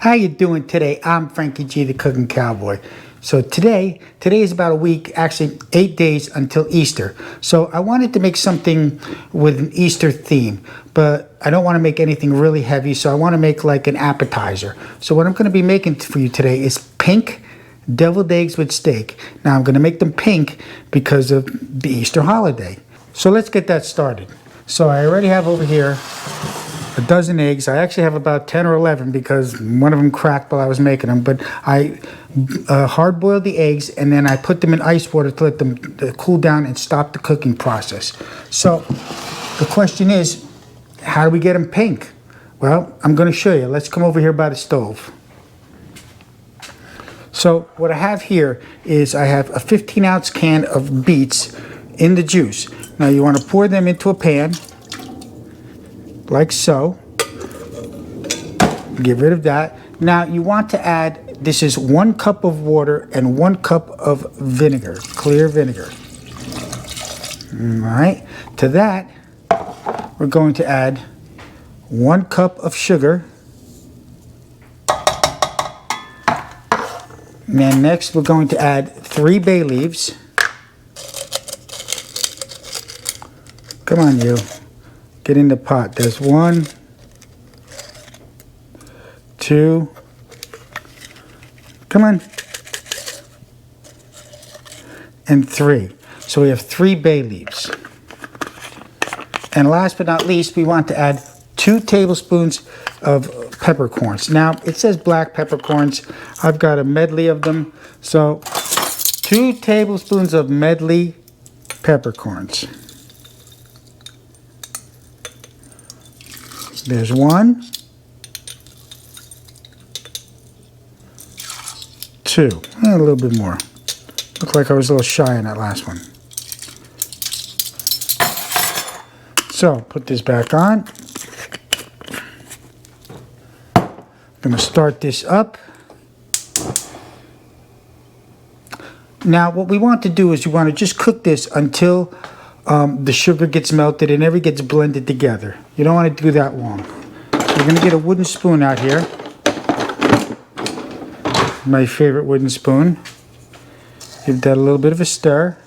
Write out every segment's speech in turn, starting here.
How you doing today? I'm FrankieG, the Cooking Cowboy. So today is about a week, actually 8 days until Easter. So I wanted to make something with an Easter theme, but I don't want to make anything really heavy, so I want to make like an appetizer. So what I'm going to be making for you today is pink deviled eggs with steak. Now I'm going to make them pink because of the Easter holiday. So let's get that started. So I already have over here a dozen eggs. I actually have about 10 or 11 because one of them cracked while I was making them. But I hard boiled the eggs and then I put them in ice water to let them cool down and stop the cooking process. So the question is, how do we get them pink? Well, I'm going to show you. Let's come over here by the stove. So what I have here is I have a 15-ounce can of beets in the juice. Now you want to pour them into a pan like so. Get rid of that. Now you want to add, this is 1 cup of water and 1 cup of vinegar, clear vinegar. All right, to that we're going to add 1 cup of sugar. And then next we're going to add 3 bay leaves. Come on, you. Get in the pot. There's 1, 2, come on, and 3. So we have 3 bay leaves. And last but not least, we want to add 2 tablespoons of peppercorns. Now, it says black peppercorns. I've got a medley of them. So 2 tablespoons of medley peppercorns. There's 1, 2, and a little bit more. Looked like I was a little shy on that last one. So, put this back on. I'm going to start this up. Now, what we want to do is we want to just cook this until the sugar gets melted and everything gets blended together. You don't want to do that long. We're going to get a wooden spoon out here. My favorite wooden spoon. Give that a little bit of a stir.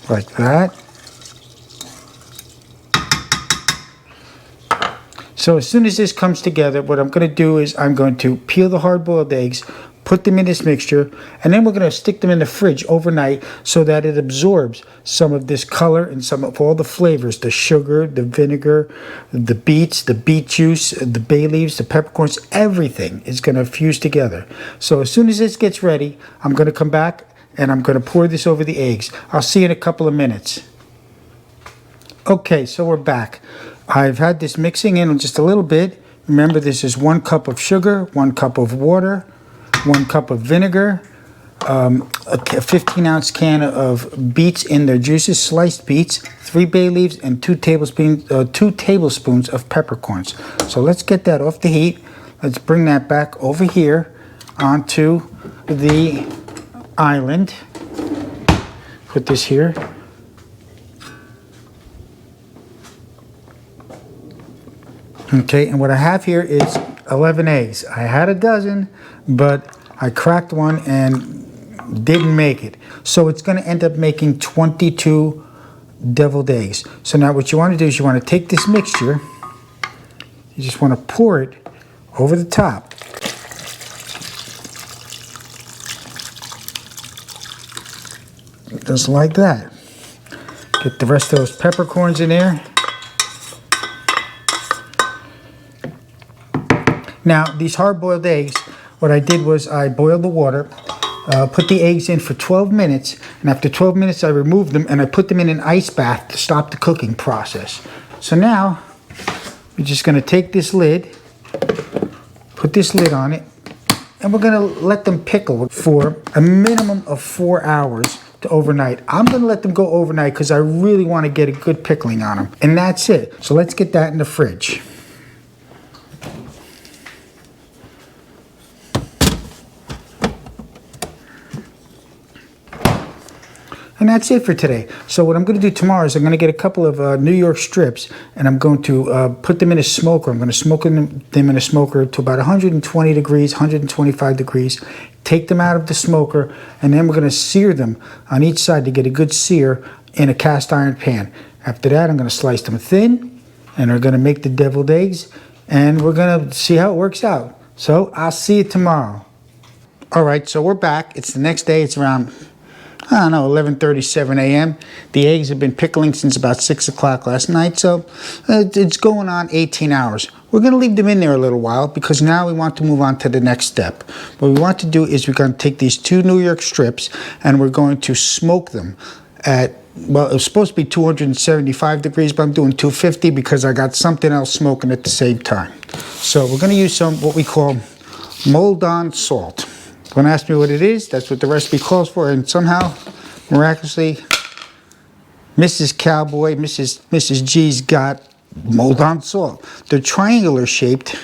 Like that. So as soon as this comes together, what I'm going to do is I'm going to peel the hard-boiled eggs, put them in this mixture, and then we're going to stick them in the fridge overnight so that it absorbs some of this color and some of all the flavors, the sugar, the vinegar, the beets, the beet juice, the bay leaves, the peppercorns, everything is going to fuse together. So as soon as this gets ready, I'm going to come back and I'm going to pour this over the eggs. I'll see you in a couple of minutes. Okay, so we're back. I've had this mixing in just a little bit. Remember, this is 1 cup of sugar, 1 cup of water, 1 cup of vinegar, a 15-ounce can of beets in their juices, sliced beets, 3 bay leaves, and 2 tablespoons of peppercorns. So let's get that off the heat. Let's bring that back over here onto the island. Put this here. Okay, and what I have here is 11 eggs. I had a dozen, but I cracked one and didn't make it. So it's going to end up making 22 deviled eggs. So now what you want to do is you want to take this mixture, you just want to pour it over the top. Just like that. Get the rest of those peppercorns in there. Now, these hard-boiled eggs, what I did was I boiled the water, put the eggs in for 12 minutes, and after 12 minutes I removed them and I put them in an ice bath to stop the cooking process. So now, we're just going to take this lid, put this lid on it, and we're going to let them pickle for a minimum of 4 hours to overnight. I'm going to let them go overnight because I really want to get a good pickling on them. And that's it. So let's get that in the fridge. And that's it for today. So what I'm going to do tomorrow is I'm going to get a couple of New York strips, and I'm going to put them in a smoker. I'm going to smoke them in a smoker to about 120 degrees, 125 degrees. Take them out of the smoker, and then we're going to sear them on each side to get a good sear in a cast iron pan. After that, I'm going to slice them thin, and we're going to make the deviled eggs, and we're going to see how it works out. So I'll see you tomorrow. All right, so we're back. It's the next day. It's around, I don't know, 11:37 a.m. The eggs have been pickling since about 6 o'clock last night, so it's going on 18 hours. We're going to leave them in there a little while because now we want to move on to the next step. What we want to do is we're going to take these 2 New York strips and we're going to smoke them at, well, it was supposed to be 275 degrees, but I'm doing 250 because I got something else smoking at the same time. So we're going to use some what we call mold-on salt. Don't ask me what it is. That's what the recipe calls for. And somehow, miraculously, Mrs. Cowboy, Mrs. G's got mold-on salt. They're triangular shaped,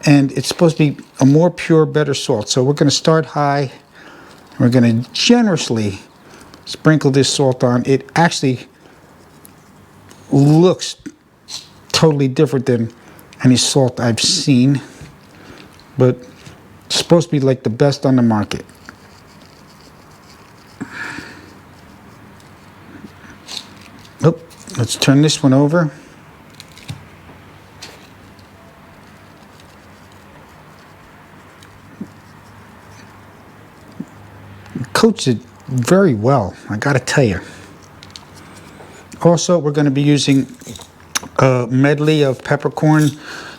and it's supposed to be a more pure, better salt. So we're going to start high. We're going to generously sprinkle this salt on. It actually looks totally different than any salt I've seen, but it's supposed to be like the best on the market. Oh, let's turn this one over. It coats it very well, I gotta tell you. Also, we're going to be using a medley of peppercorn,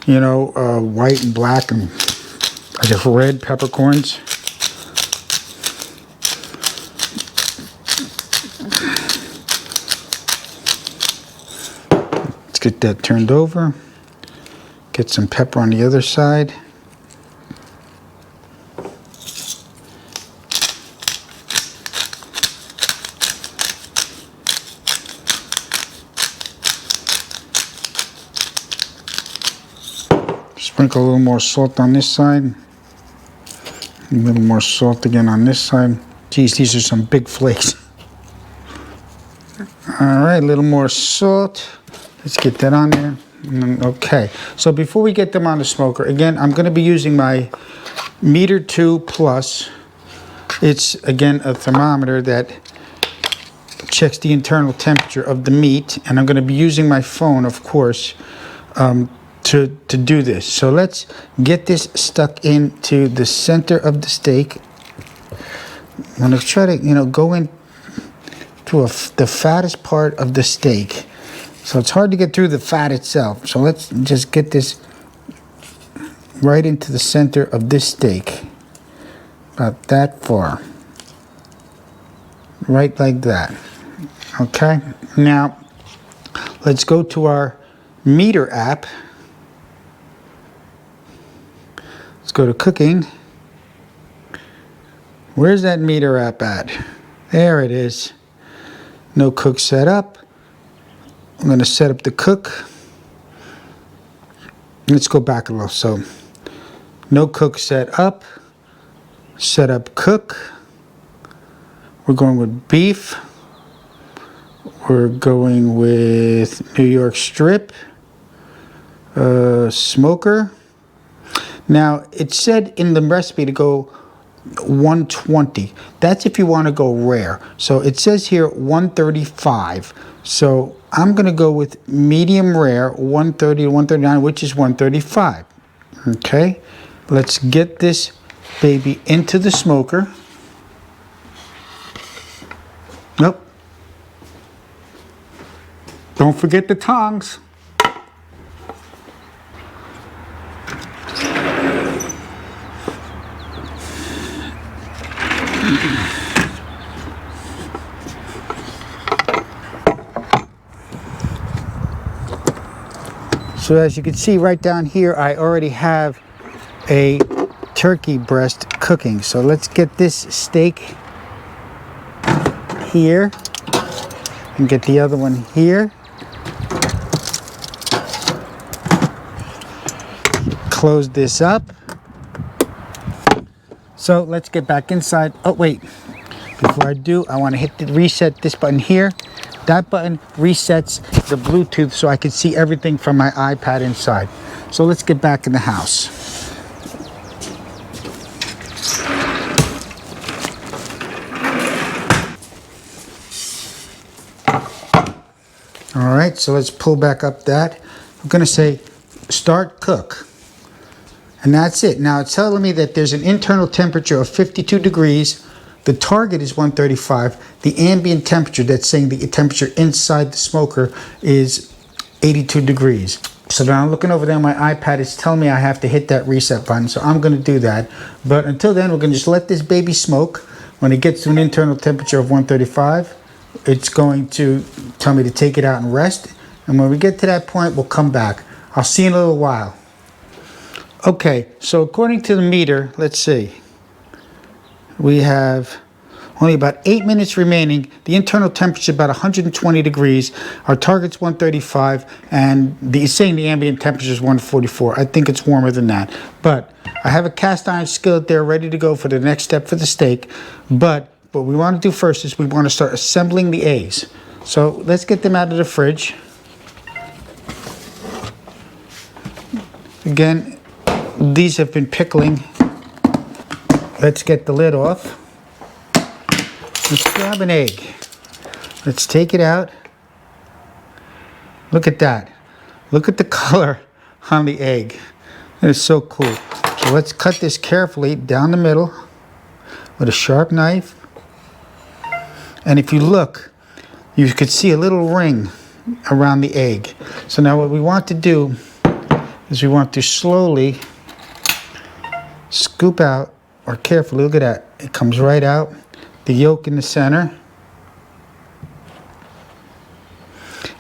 you know, white and black and I guess red peppercorns. Let's get that turned over. Get some pepper on the other side. Sprinkle a little more salt on this side. A little more salt again on this side. Geez, these are some big flakes. All right, a little more salt. Let's get that on there. Okay, so before we get them on the smoker, again, I'm going to be using my Meter 2 Plus. It's, again, a thermometer that checks the internal temperature of the meat, and I'm going to be using my phone, of course, to do this. So let's get this stuck into the center of the steak. I'm going to try to, you know, go in to the fattest part of the steak. So it's hard to get through the fat itself. So let's just get this right into the center of this steak. About that far. Right like that. Okay? Now, let's go to our Meter app. Let's go to cooking. Where's that Meter app at? There it is. No cook set up. I'm going to set up the cook. Let's go back a little. So, no cook set up. Set up cook. We're going with beef. We're going with New York strip. Smoker. Now, it said in the recipe to go 120. That's if you want to go rare. So it says here 135. So I'm going to go with medium rare, 130 to 139, which is 135. Okay, let's get this baby into the smoker. Nope. Don't forget the tongs. So as you can see right down here, I already have a turkey breast cooking. So let's get this steak here and get the other one here. Close this up. So let's get back inside. Oh wait, Before I do, I want to hit the reset this button here. That button resets the Bluetooth so I can see everything from my iPad inside. So let's get back in the house. All right, so let's pull back up that. I'm gonna say start cook. And that's it. Now it's telling me that there's an internal temperature of 52 degrees. The target is 135. The ambient temperature, that's saying the temperature inside the smoker, is 82 degrees. So now I'm looking over there on my iPad. It's telling me I have to hit that reset button. So I'm going to do that. But until then, we're going to just let this baby smoke. When it gets to an internal temperature of 135, it's going to tell me to take it out and rest. And when we get to that point, we'll come back. I'll see you in a little while. Okay, so according to the meter, let's see. We have only about 8 minutes remaining. The internal temperature is about 120 degrees. Our target's 135, and it's saying the ambient temperature is 144. I think it's warmer than that. But I have a cast iron skillet there ready to go for the next step for the steak. But what we want to do first is we want to start assembling the eggs. So let's get them out of the fridge. Again, these have been pickling. Let's get the lid off. Let's grab an egg. Let's take it out. Look at that. Look at the color on the egg. It is so cool. So let's cut this carefully down the middle with a sharp knife. And if you look, you could see a little ring around the egg. So now what we want to do is we want to slowly scoop out, or carefully, look at that, it comes right out, the yolk in the center.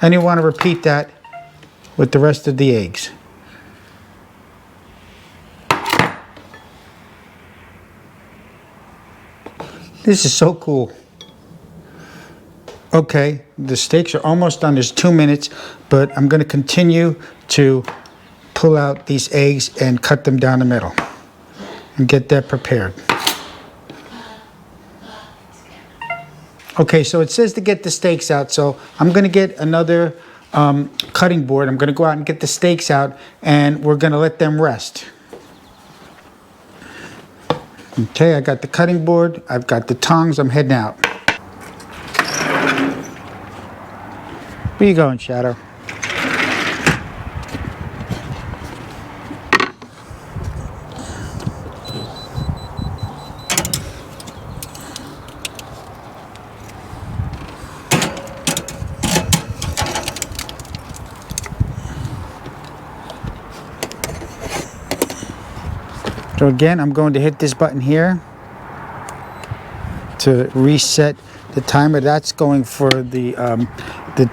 And you want to repeat that with the rest of the eggs. This is so cool. Okay, the steaks are almost done. There's 2 minutes, but I'm going to continue to pull out these eggs and cut them down the middle and get that prepared. Okay, so it says to get the steaks out, so I'm going to get another cutting board. I'm going to go out and get the steaks out, and we're going to let them rest. Okay, I got the cutting board, I've got the tongs, I'm heading out. Where you going, Shadow? So again, I'm going to hit this button here to reset the timer. That's going for the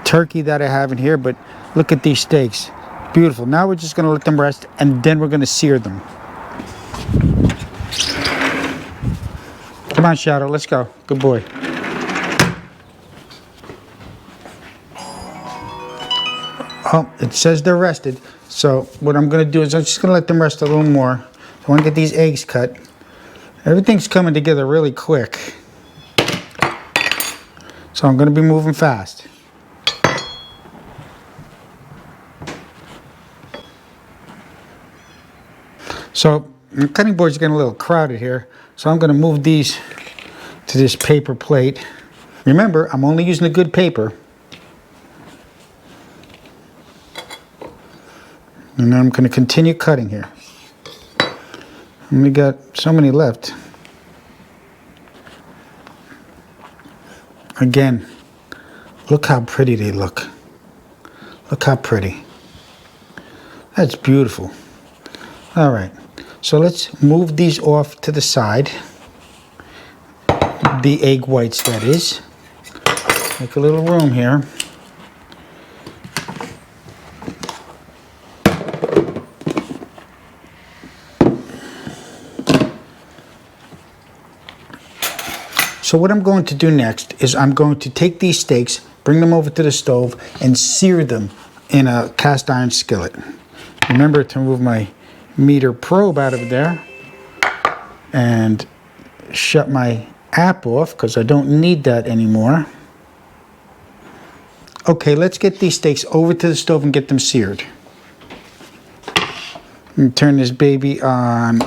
turkey that I have in here, but look at these steaks. Beautiful. Now we're just going to let them rest, and then we're going to sear them. Come on, Shadow, let's go. Good boy. Oh, it says they're rested. So what I'm going to do is I'm just going to let them rest a little more. I want to get these eggs cut. Everything's coming together really quick. So I'm going to be moving fast. So the cutting board's getting a little crowded here. So I'm going to move these to this paper plate. Remember, I'm only using the good paper. And then I'm going to continue cutting here. And we got so many left. Again, look how pretty they look. Look how pretty. That's beautiful. All right, so let's move these off to the side. The egg whites, that is. Make a little room here. So what I'm going to do next is I'm going to take these steaks, bring them over to the stove, and sear them in a cast iron skillet. Remember to move my meter probe out of there and shut my app off because I don't need that anymore. Okay, let's get these steaks over to the stove and get them seared. And turn this baby on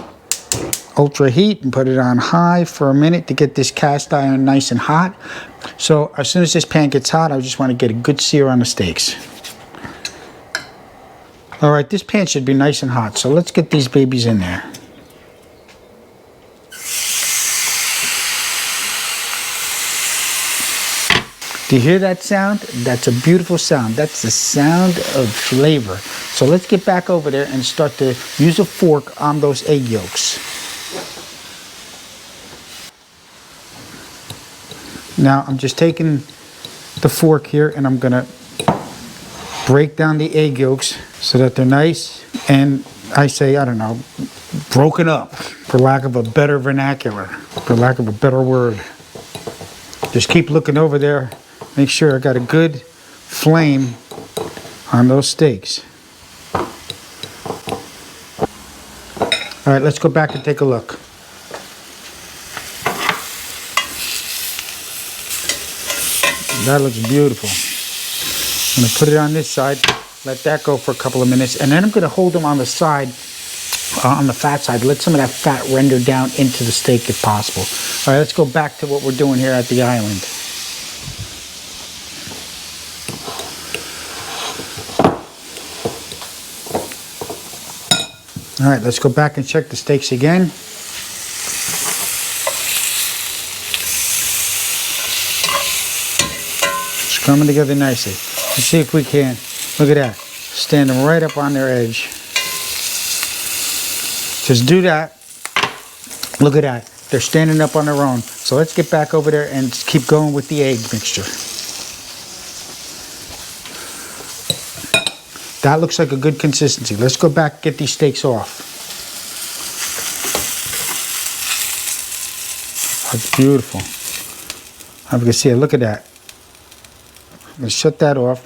ultra heat and put it on high for a minute to get this cast iron nice and hot. So as soon as this pan gets hot, I just want to get a good sear on the steaks. All right, this pan should be nice and hot, so let's get these babies in there. Do you hear that sound? That's a beautiful sound. That's the sound of flavor. So let's get back over there and start to use a fork on those egg yolks. Now I'm just taking the fork here and I'm gonna break down the egg yolks so that they're nice and I don't know, broken up, for lack of a better vernacular, for lack of a better word. Just keep looking over there. Make sure I got a good flame on those steaks. All right, let's go back and take a look. That looks beautiful. I'm gonna put it on this side, let that go for a couple of minutes, and then I'm gonna hold them on the side, on the fat side, let some of that fat render down into the steak if possible. All right, let's go back to what we're doing here at the island. All right, let's go back and check the steaks again. It's coming together nicely. Let's see if we can, look at that, stand them right up on their edge. Just do that. Look at that, they're standing up on their own. So let's get back over there and keep going with the egg mixture. That looks like a good consistency. Let's go back and get these steaks off. That's beautiful. As you can see, look at that. Let's shut that off.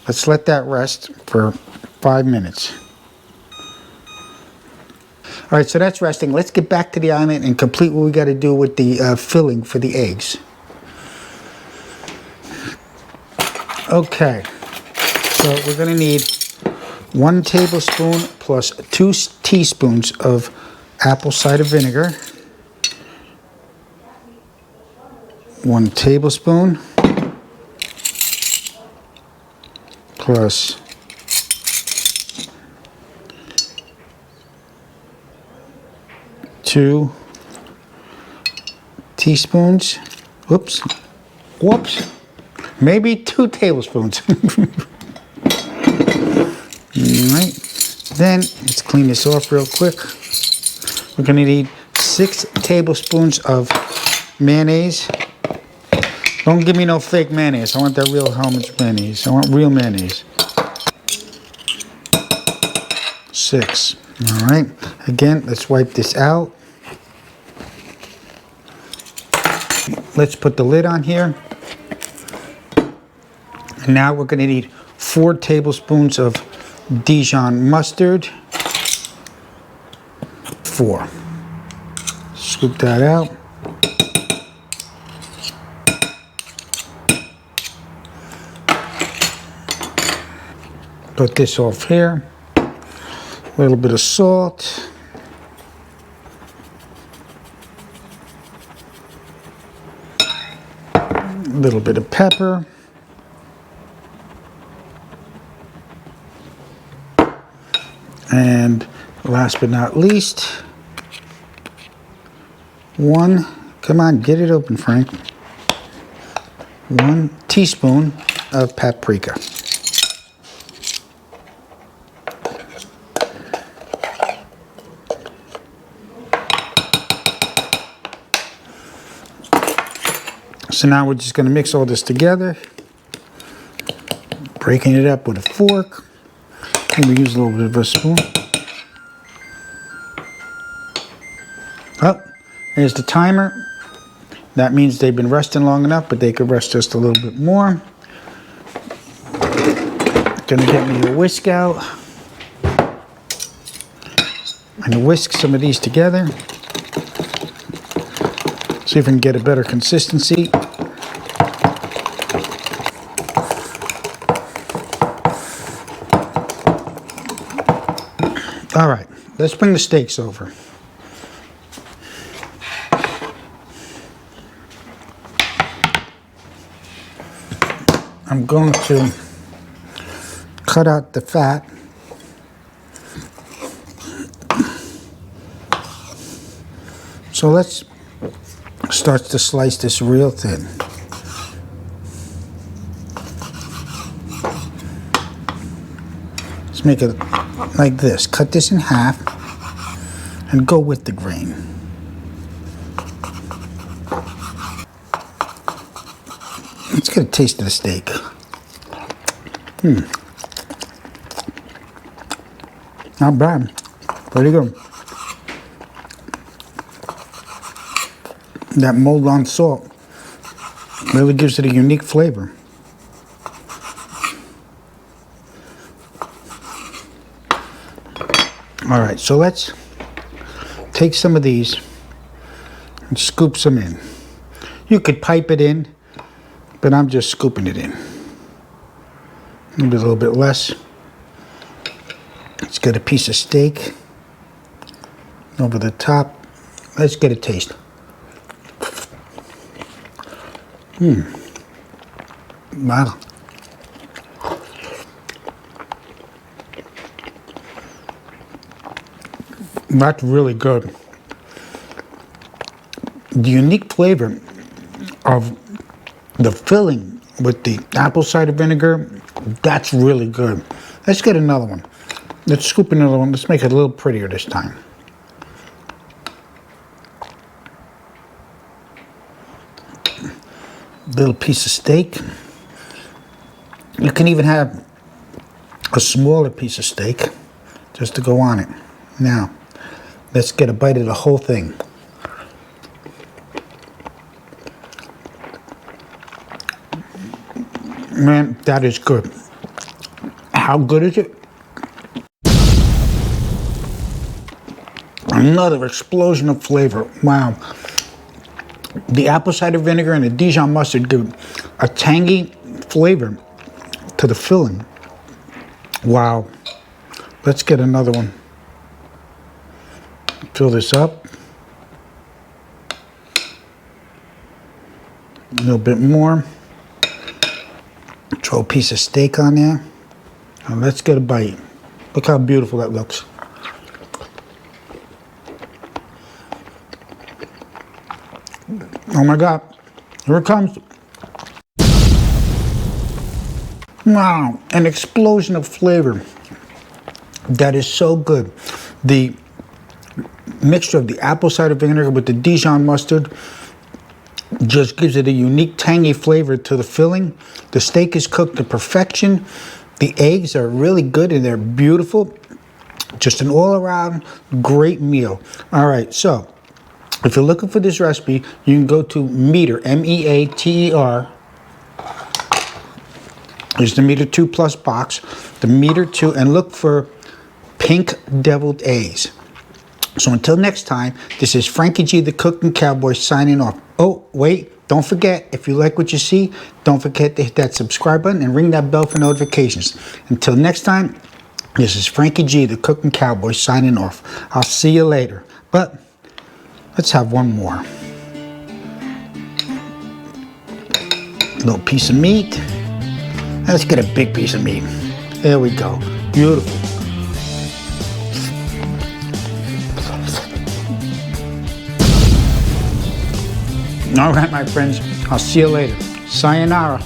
Let's let that rest for 5 minutes. All right, so that's resting. Let's get back to the island and complete what we got to do with the filling for the eggs. Okay, so we're going to need 1 tablespoon plus 2 teaspoons of apple cider vinegar. 1 tablespoon plus 2 teaspoons. Whoops. Maybe 2 tablespoons. Alright, then let's clean this off real quick. We're going to need 6 tablespoons of mayonnaise. Don't give me no fake mayonnaise. I want that real Hellmann's mayonnaise. I want real mayonnaise. 6. Alright, again, let's wipe this out. Let's put the lid on here. And now we're going to need 4 tablespoons of Dijon mustard. 4. Scoop that out. Put this off here. A little bit of salt. A little bit of pepper. And last but not least, 1, come on, get it open, Frank. 1 teaspoon of paprika. So now we're just going to mix all this together, breaking it up with a fork. Maybe use a little bit of a spoon. Oh, here's the timer. That means they've been resting long enough, but they could rest just a little bit more. Gonna get me a whisk out. I'm gonna whisk some of these together. See if we can get a better consistency. All right, let's bring the steaks over. I'm going to cut out the fat. So let's start to slice this real thin. Let's make it like this. Cut this in half and go with the grain. Let's get a taste of the steak. Not bad. Pretty good. That mold-on salt really gives it a unique flavor. All right, so let's take some of these and scoop some in. You could pipe it in, but I'm just scooping it in. Maybe a little bit less. Let's get a piece of steak over the top. Let's get a taste. Wow. That's really good. The unique flavor of the filling with the apple cider vinegar, that's really good. Let's get another one. Let's scoop another one. Let's make it a little prettier this time. Little piece of steak. You can even have a smaller piece of steak just to go on it. Now, let's get a bite of the whole thing. Man, that is good. How good is it? Another explosion of flavor. Wow. The apple cider vinegar and the Dijon mustard give a tangy flavor to the filling. Wow. Let's get another one. Fill this up. A little bit more. Throw a piece of steak on there. And let's get a bite. Look how beautiful that looks. Oh my God, here it comes. Wow, an explosion of flavor. That is so good. The mixture of the apple cider vinegar with the Dijon mustard just gives it a unique tangy flavor to the filling. The steak is cooked to perfection. The eggs are really good and they're beautiful. Just an all-around great meal. All right, so if you're looking for this recipe, you can go to Meater, M-E-A-T-E-R. There's the Meater 2 Plus box, the Meater 2, and look for pink deviled eggs. So until next time, this is FrankieG, the Cook and Cowboy, signing off. Oh, wait, don't forget, if you like what you see, don't forget to hit that subscribe button and ring that bell for notifications. Until next time, this is FrankieG, the Cook and Cowboy, signing off. I'll see you later. But let's have one more. Little piece of meat. Let's get a big piece of meat. There we go. Beautiful. All right, my friends. I'll see you later. Sayonara.